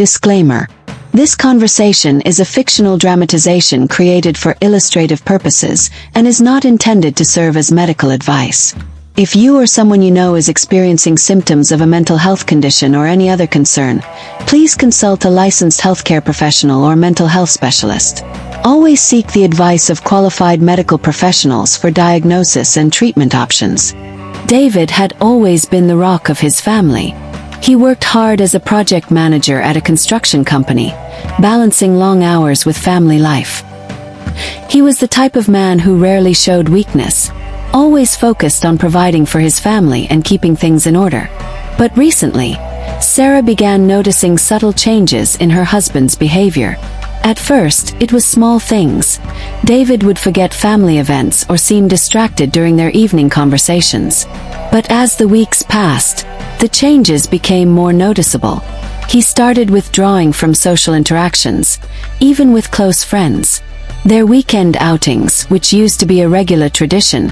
Disclaimer. This conversation is a fictional dramatization created for illustrative purposes and is not intended to serve as medical advice. If you or someone you know is experiencing symptoms of a mental health condition or any other concern, please consult a licensed healthcare professional or mental health specialist. Always seek the advice of qualified medical professionals for diagnosis and treatment options. David had always been the rock of his family. He worked hard as a project manager at a construction company, balancing long hours with family life. He was the type of man who rarely showed weakness, always focused on providing for his family and keeping things in order. But recently, Sarah began noticing subtle changes in her husband's behavior. At first, it was small things. David would forget family events or seem distracted during their evening conversations. But as the weeks passed, the changes became more noticeable. He started withdrawing from social interactions, even with close friends. Their weekend outings, which used to be a regular tradition,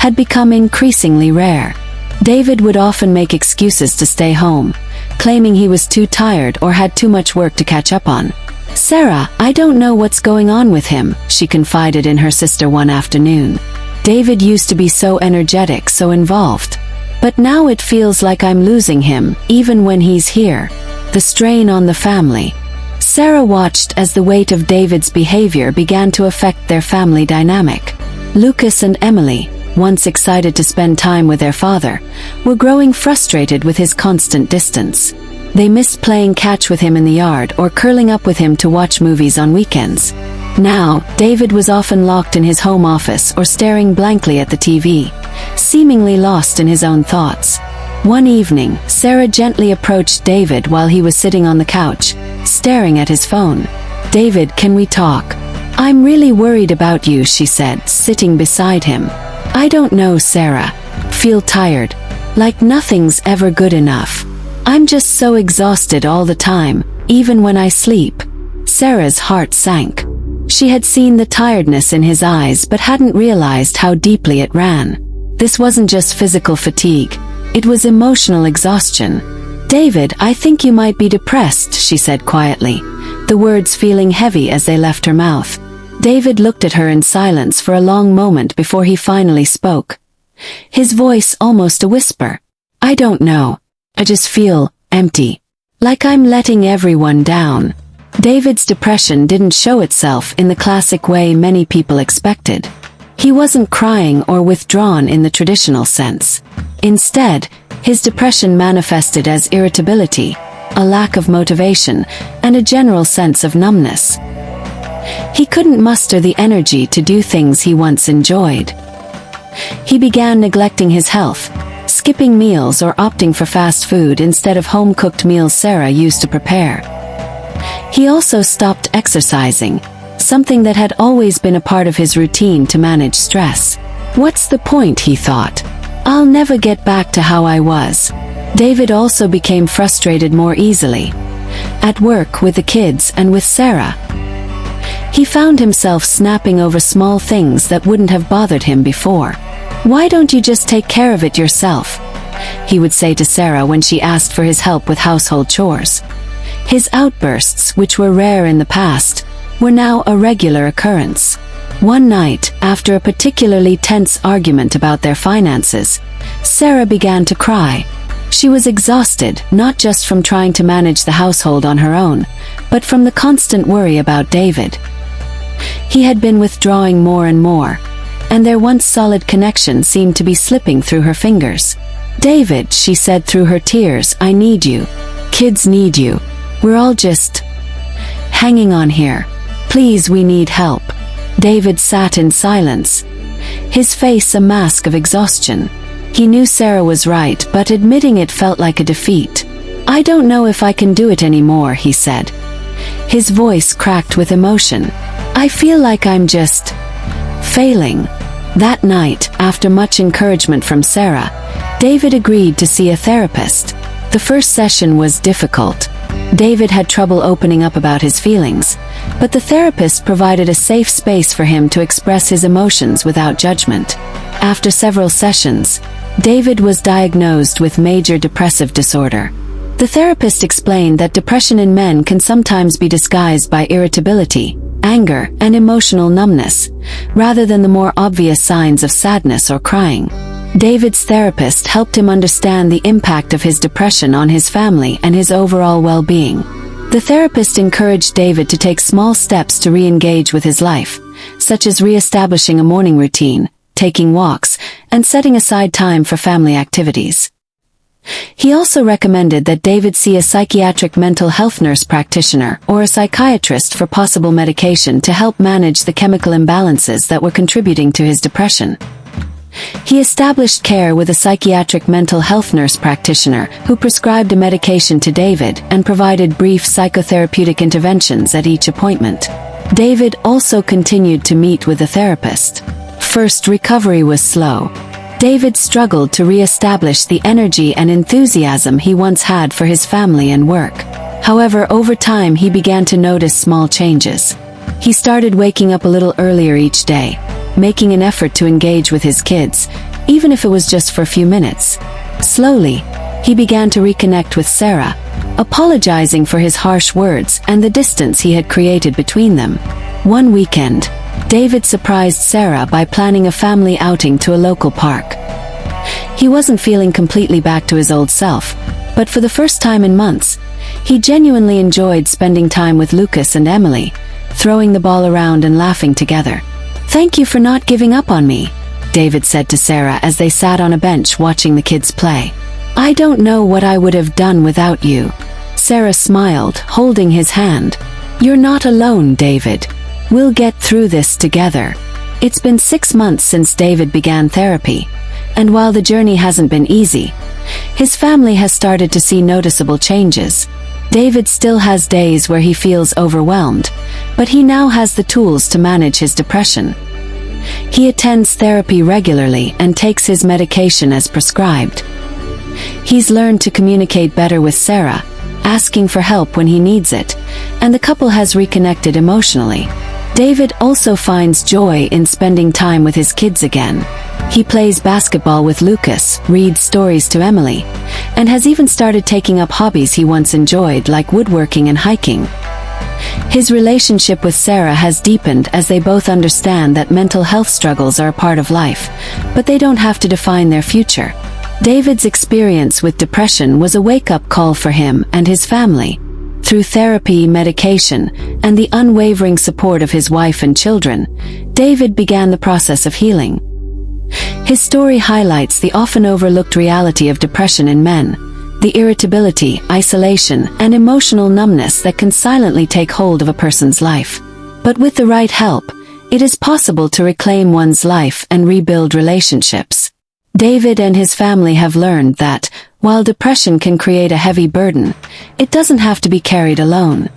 had become increasingly rare. David would often make excuses to stay home, claiming he was too tired or had too much work to catch up on. "Sarah, I don't know what's going on with him," she confided in her sister one afternoon. "David used to be so energetic, so involved. But now it feels like I'm losing him, even when he's here." The strain on the family. Sarah watched as the weight of David's behavior began to affect their family dynamic. Lucas and Emily, once excited to spend time with their father, were growing frustrated with his constant distance. They missed playing catch with him in the yard or curling up with him to watch movies on weekends. Now, David was often locked in his home office or staring blankly at the TV, seemingly lost in his own thoughts. One evening, Sarah gently approached David while he was sitting on the couch, staring at his phone. "David, can we talk? I'm really worried about you," she said, sitting beside him. "I don't know, Sarah. Feel tired. Like nothing's ever good enough. I'm just so exhausted all the time, even when I sleep." Sarah's heart sank. She had seen the tiredness in his eyes but hadn't realized how deeply it ran. This wasn't just physical fatigue. It was emotional exhaustion. "David, I think you might be depressed," she said quietly, the words feeling heavy as they left her mouth. David looked at her in silence for a long moment before he finally spoke. His voice almost a whisper. "I don't know. I just feel empty. Like I'm letting everyone down." David's depression didn't show itself in the classic way many people expected. He wasn't crying or withdrawn in the traditional sense. Instead, his depression manifested as irritability, a lack of motivation, and a general sense of numbness. He couldn't muster the energy to do things he once enjoyed. He began neglecting his health, skipping meals or opting for fast food instead of home-cooked meals Sarah used to prepare. He also stopped exercising, something that had always been a part of his routine to manage stress. "What's the point?" he thought. "I'll never get back to how I was." David also became frustrated more easily. At work, with the kids, and with Sarah. He found himself snapping over small things that wouldn't have bothered him before. "Why don't you just take care of it yourself?" he would say to Sarah when she asked for his help with household chores. His outbursts, which were rare in the past, were now a regular occurrence. One night, after a particularly tense argument about their finances, Sarah began to cry. She was exhausted, not just from trying to manage the household on her own, but from the constant worry about David. He had been withdrawing more and more, and their once solid connection seemed to be slipping through her fingers. "David," she said through her tears, "I need you. Kids need you. We're all just hanging on here. Please, we need help." David sat in silence, his face a mask of exhaustion. He knew Sarah was right, but admitting it felt like a defeat. "I don't know if I can do it anymore," he said. His voice cracked with emotion. "I feel like I'm just failing." That night, after much encouragement from Sarah, David agreed to see a therapist. The first session was difficult. David had trouble opening up about his feelings, but the therapist provided a safe space for him to express his emotions without judgment. After several sessions, David was diagnosed with major depressive disorder. The therapist explained that depression in men can sometimes be disguised by irritability, anger, and emotional numbness, rather than the more obvious signs of sadness or crying. David's therapist helped him understand the impact of his depression on his family and his overall well-being. The therapist encouraged David to take small steps to re-engage with his life, such as re-establishing a morning routine, taking walks, and setting aside time for family activities. He also recommended that David see a psychiatric mental health nurse practitioner or a psychiatrist for possible medication to help manage the chemical imbalances that were contributing to his depression. He established care with a psychiatric mental health nurse practitioner who prescribed a medication to David and provided brief psychotherapeutic interventions at each appointment. David also continued to meet with the therapist. First, recovery was slow. David struggled to re-establish the energy and enthusiasm he once had for his family and work. However, over time he began to notice small changes. He started waking up a little earlier each day, making an effort to engage with his kids, even if it was just for a few minutes. Slowly, he began to reconnect with Sarah, apologizing for his harsh words and the distance he had created between them. One weekend, David surprised Sarah by planning a family outing to a local park. He wasn't feeling completely back to his old self, but for the first time in months, he genuinely enjoyed spending time with Lucas and Emily, throwing the ball around and laughing together. "Thank you for not giving up on me," David said to Sarah as they sat on a bench watching the kids play. "I don't know what I would have done without you." Sarah smiled, holding his hand. "You're not alone, David. We'll get through this together." It's been 6 months since David began therapy, and while the journey hasn't been easy, his family has started to see noticeable changes. David still has days where he feels overwhelmed, but he now has the tools to manage his depression. He attends therapy regularly and takes his medication as prescribed. He's learned to communicate better with Sarah, asking for help when he needs it, and the couple has reconnected emotionally. David also finds joy in spending time with his kids again. He plays basketball with Lucas, reads stories to Emily, and has even started taking up hobbies he once enjoyed like woodworking and hiking. His relationship with Sarah has deepened as they both understand that mental health struggles are a part of life, but they don't have to define their future. David's experience with depression was a wake-up call for him and his family. Through therapy, medication, and the unwavering support of his wife and children, David began the process of healing. His story highlights the often overlooked reality of depression in men, the irritability, isolation, and emotional numbness that can silently take hold of a person's life. But with the right help, it is possible to reclaim one's life and rebuild relationships. David and his family have learned that, while depression can create a heavy burden, it doesn't have to be carried alone.